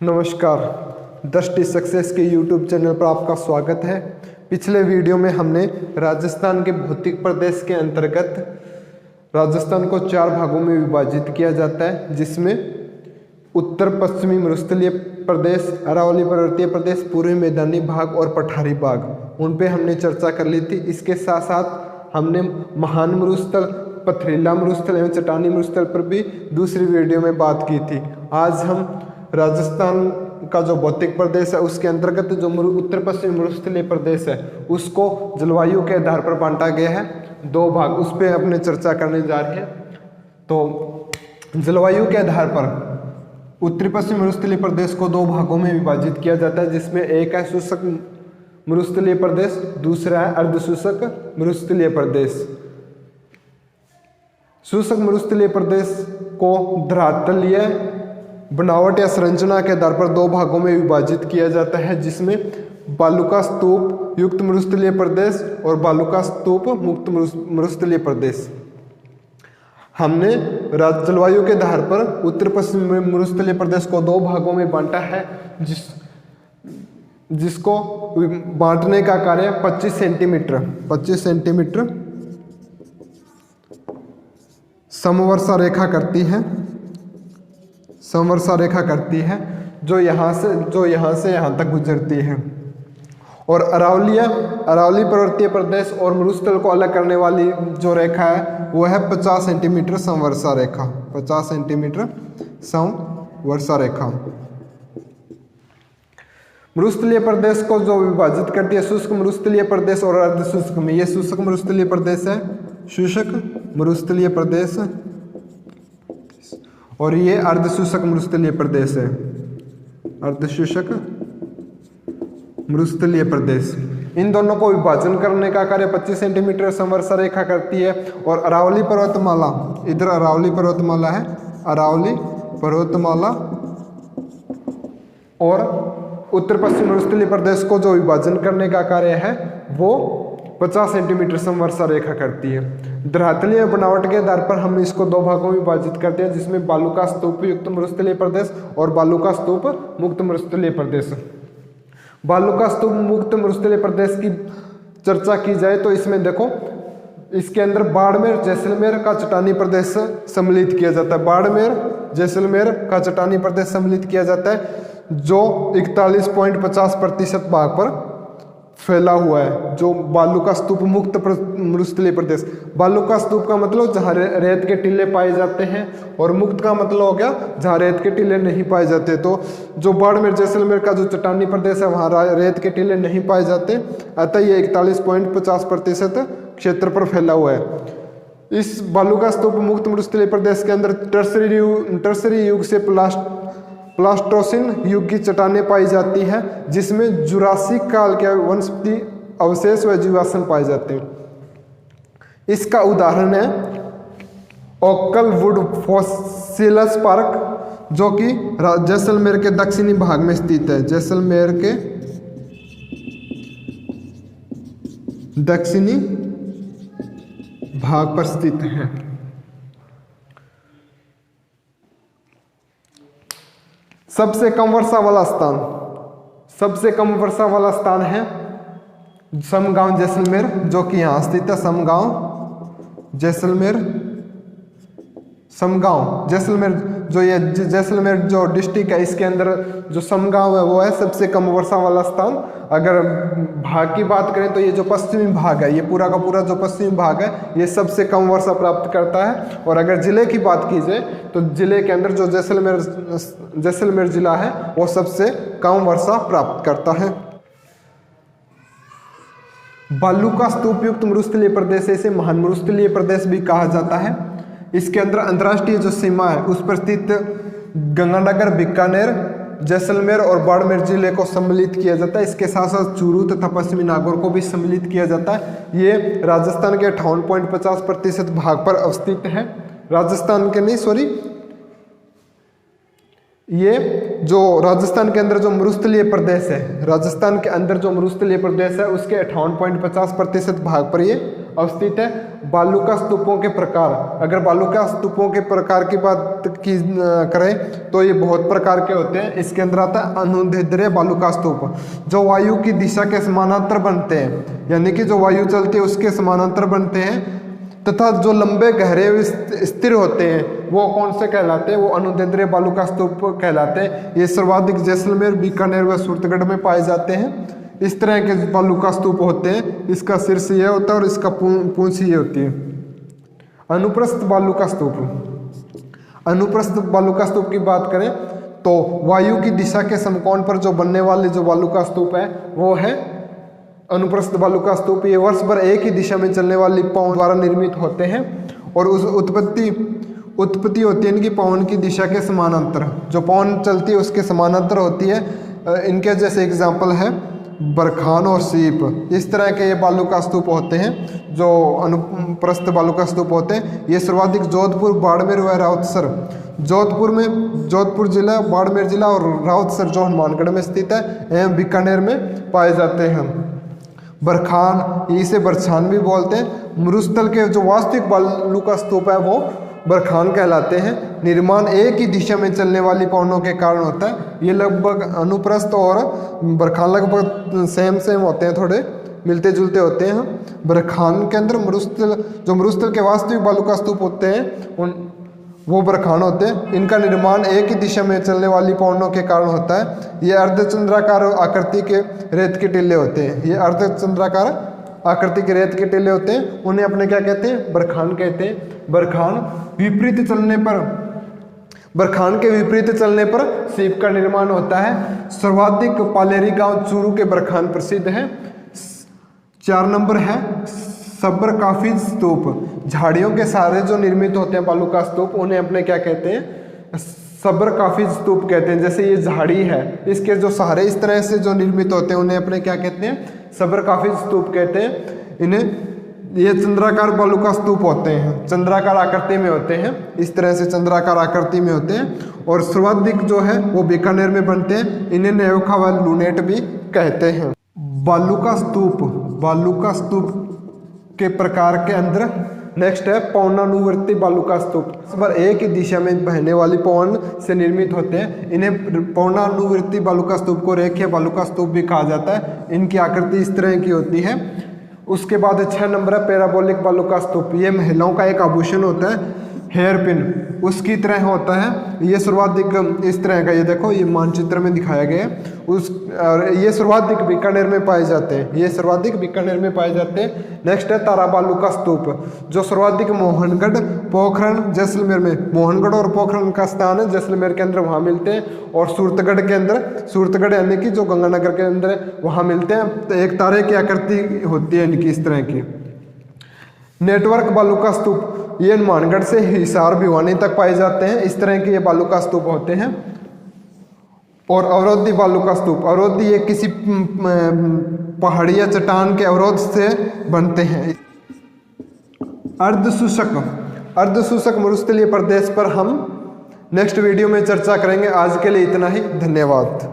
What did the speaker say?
नमस्कार, दृष्टि सक्सेस के YouTube चैनल पर आपका स्वागत है। पिछले वीडियो में हमने राजस्थान के भौतिक प्रदेश के अंतर्गत राजस्थान को 4 भागों में विभाजित किया जाता है, जिसमें उत्तर पश्चिमी मरुस्थलीय प्रदेश, अरावली पर्वतीय प्रदेश, पूर्वी मैदानी भाग और पठारी भाग, उन पे हमने चर्चा कर ली थी। इसके साथ साथ हमने महान मरुस्थल, पथरीला मरुस्थल एवं चट्टानी मरुस्थल पर भी दूसरी वीडियो में बात की थी। आज हम राजस्थान का जो भौतिक प्रदेश है उसके अंतर्गत जो उत्तर पश्चिमी मरुस्थलीय प्रदेश है उसको जलवायु के आधार पर बांटा गया है 2 भाग, उस पर अपने चर्चा करने जा रहे हैं। तो जलवायु के आधार पर उत्तरी पश्चिमी मरुस्थलीय प्रदेश को 2 भागों में विभाजित किया जाता है, जिसमें एक है शुष्क मरुस्थलीय प्रदेश, दूसरा है अर्धशुष्क मरुस्थलीय प्रदेश। शुष्क मरुस्थलीय प्रदेश को धरातलीय बनावट या संरचना के आधार पर 2 भागों में विभाजित किया जाता है, जिसमें बालू का स्तूप युक्त मरुस्थलीय प्रदेश और बालू का स्तूप मुक्त मरुस्थलीय प्रदेश। हमने जलवायु के आधार पर उत्तर पश्चिमी मरुस्थलीय प्रदेश को 2 भागों में बांटा है, जिसको बांटने का कार्य 25 सेंटीमीटर समवर्षा रेखा करती है, जो यहाँ से यहाँ तक गुजरती है। और अरावली पर्वतीय प्रदेश और मरुस्थल को अलग करने वाली जो रेखा है वो है 50 सेंटीमीटर समवर्षा रेखा, 50 सेंटीमीटर समवर्षा रेखा। मरुस्थलीय प्रदेश को जो विभाजित करती है शुष्क मरुस्थलीय प्रदेश और अर्धशुष्क में। ये शुष्क मरुस्थलीय प्रदेश है, शुष्क मरुस्थलीय प्रदेश, और ये अर्धशुष्क मरुस्थलीय प्रदेश है, अर्धशुष्क मरुस्थलीय प्रदेश। इन दोनों को विभाजन करने का कार्य 25 सेंटीमीटर समवर्षा रेखा करती है। और अरावली पर्वतमाला, इधर अरावली पर्वतमाला है, अरावली पर्वतमाला और उत्तर पश्चिम मरुस्थलीय प्रदेश को जो विभाजन करने का कार्य है वो 50 सेंटीमीटर समवर्षा रेखा करती है। धरातलीय बनावट के आधार पर हम इसको 2 भागों में विभाजित करते हैं, जिसमें बालू का स्तूप युक्त मरुस्थलीय प्रदेश और बालू का स्तूप मुक्त मरुस्थलीय प्रदेश। बालू का स्तूप मुक्त मरुस्थलीय प्रदेश की चर्चा की जाए तो इसमें देखो, इसके अंदर बाड़मेर जैसलमेर का चट्टानी प्रदेश सम्मिलित किया जाता है। बाड़मेर जैसलमेर का चट्टानी प्रदेश सम्मिलित किया जाता है, जो 41.50% भाग पर फैला हुआ है, जो बालू का स्तूप मुक्त मरुस्थलीय प्रदेश। बालू का स्तूप का मतलब जहाँ रेत के टीले पाए जाते हैं, और मुक्त का मतलब हो गया जहाँ रेत के टीले नहीं पाए जाते। तो जो बाड़मेर जैसलमेर का जो चट्टानी प्रदेश है वहाँ रेत के टीले नहीं पाए जाते, अतः ये 41.50% क्षेत्र पर फैला हुआ है। इस बालू का स्तूप मुक्त मरुस्थलीय प्रदेश के अंदर टर्सरी युग से प्लास्टोसिन युग की चट्टानें पाई जाती है, जिसमें जुरासिक काल के वनस्पति अवशेष व जीवाश्म पाए जाते हैं। इसका उदाहरण है ओक्कल वुड फॉसिलस पार्क, जो कि जैसलमेर के दक्षिणी भाग में स्थित है। जैसलमेर के दक्षिणी भाग पर स्थित है। सबसे कम वर्षा वाला स्थान है समगांव जैसलमेर, जो कि यहाँ स्थित है। समगांव जैसलमेर जो ये जैसलमेर जो डिस्ट्रिक्ट है, इसके अंदर जो समगांव है वो है सबसे कम वर्षा वाला स्थान। अगर भाग की बात करें तो ये जो पश्चिमी भाग है, ये पूरा का पूरा जो पश्चिमी भाग है, ये सबसे कम वर्षा प्राप्त करता है। और अगर जिले की बात की जाए तो जिले के अंदर जो जैसलमेर जिला है वो सबसे कम वर्षा प्राप्त करता है। बालू का स्तूप युक्त मरुस्थलीय प्रदेश, इसे महान मरुस्थलीय प्रदेश भी कहा जाता है। इसके अंदर अंतर्राष्ट्रीय जो सीमा है उस पर स्थित गंगानगर, बीकानेर, जैसलमेर और बाड़मेर जिले को सम्मिलित किया जाता है। इसके साथ साथ चूरू तथा पश्चिमी नागौर को भी सम्मिलित किया जाता है। ये राजस्थान के 58.50% भाग पर अवस्थित है। राजस्थान के नहीं, सॉरी, ये जो राजस्थान के अंदर जो मरुस्थलीय प्रदेश है, राजस्थान के अंदर जो मरुस्थलीय प्रदेश है उसके 58.50% भाग पर ये अवस्थित है। बालुका स्तूपों के प्रकार, अगर बालुका स्तूपों के प्रकार की बात की करें तो ये बहुत प्रकार के होते हैं। इसके अंदर आता है अनुदैर्ध्य बालुका स्तूप, जो वायु की दिशा के समानांतर बनते हैं, यानी कि जो वायु चलती है उसके समानांतर बनते हैं, तथा जो लंबे गहरे स्थिर होते हैं वो कौन से कहलाते हैं, वो अनुदैर्ध्य बालुका स्तूप कहलाते हैं। ये सर्वाधिक जैसलमेर, बीकानेर व सूरतगढ़ में पाए जाते हैं। इस तरह के बालुका स्तूप होते हैं, इसका शीर्ष ये होता है और इसका पूंछ ये होती है। अनुप्रस्थ बालुका स्तूप, अनुप्रस्थ बालुका स्तूप की बात करें तो वायु की दिशा के समकोण पर जो बनने वाले जो बालुका स्तूप है वो है अनुप्रस्थ बालुका स्तूप। ये वर्ष भर एक ही दिशा में चलने वाली पवन द्वारा निर्मित होते हैं और उस उत्पत्ति होती है इनकी पवन की दिशा के समानांतर, जो पवन चलती है उसके समानांतर होती है। इनके जैसे एग्जाम्पल है बरखान और सीप। इस तरह के ये बालुका स्तूप होते हैं जो अनुप्रस्थ बालुका स्तूप होते हैं। ये सर्वाधिक जोधपुर, बाड़मेर व राउतसर, जोधपुर में जोधपुर जिला, बाड़मेर जिला और राउतसर जो हनुमानगढ़ में स्थित है एवं बीकानेर में पाए जाते हैं। बरखान, इसे बरछान भी बोलते हैं। मरुस्थल के जो वास्तविक बालुका स्तूप है वो बरखान कहलाते हैं। निर्माण एक ही दिशा में चलने वाली पवनों के कारण होता है। ये लगभग अनुप्रस्थ और बरखान लगभग सेम होते हैं, थोड़े मिलते जुलते होते हैं। बरखान के अंदर मरुस्थल के वास्तविक बालुका स्तूप होते हैं वो बरखान होते हैं। इनका निर्माण एक ही दिशा में चलने वाली पवनों के कारण होता है। ये अर्धचंद्राकार आकृति के रेत के टिल्ले होते हैं। ये अर्धचंद्राकार आकृति के रेत के टिल्ले होते हैं, उन्हें अपने क्या कहते हैं, बरखान कहते हैं। बरखान विपरीत चलने पर, बरखान के विपरीत चलने पर सीप का निर्माण होता है। सर्वाधिक पालेरी गांव चूरू के बरखान प्रसिद्ध है। 4 नंबर है सब्र काफिज स्तूप। झाड़ियों के सहारे जो निर्मित होते हैं बालुका स्तूप उन्हें अपने क्या कहते हैं, सब्र काफिज स्तूप कहते हैं। जैसे ये झाड़ी है, इसके जो सहारे इस तरह से जो निर्मित होते हैं उन्हें अपने क्या कहते हैं, सब्र काफिज स्तूप कहते हैं। इन्हें ये चंद्राकार बालुका स्तूप होते हैं, चंद्राकार आकृति में होते हैं, इस तरह से चंद्राकार आकृति में होते हैं। और सर्वाधिक जो है वो बीकानेर में बनते हैं। इन्हें नेवखा व लूनेट भी कहते हैं। बालुका स्तूप, बालुका स्तूप के प्रकार के अंदर नेक्स्ट है पवनानुवर्ती बालुका स्तूप। इस बार एक ही दिशा में बहने वाली पवन से निर्मित होते हैं। इन्हें पवनानुवर्ती बालुका स्तूप को रेखीय बालुका स्तूप भी कहा जाता है। इनकी आकृति इस तरह की होती है। उसके बाद 6 नंबर है पैराबोलिक बालुका स्तूप। ये महिलाओं का एक आभूषण होता है, हेयर पिन उसकी तरह होता है। ये सर्वाधिक इस तरह का, ये देखो ये मानचित्र में दिखाया गया है और ये सर्वाधिक बीकानेर में पाए जाते हैं। ये सर्वाधिक बीकानेर में पाए जाते हैं। नेक्स्ट है तारा बालुका स्तूप, जो सर्वाधिक मोहनगढ़, पोखरण, जैसलमेर में, मोहनगढ़ और पोखरण का स्थान है जैसलमेर के अंदर, वहाँ मिलते हैं। और सूरतगढ़ के अंदर, सूरतगढ़ यानी कि जो गंगानगर के अंदर है वहाँ मिलते हैं। तो एक तारे की आकृति होती है इनकी इस तरह की। नेटवर्क बालुका स्तूप, ये हनुमानगढ़ से हिसार भिवानी तक पाए जाते हैं। इस तरह के ये बालुका स्तूप होते हैं। और अवरोधी बालुका स्तूप, अवरोधी ये किसी पहाड़ी या चट्टान के अवरोध से बनते हैं। अर्धशूषक, अर्धशूषक मरुस्थलीय प्रदेश पर हम नेक्स्ट वीडियो में चर्चा करेंगे। आज के लिए इतना ही, धन्यवाद।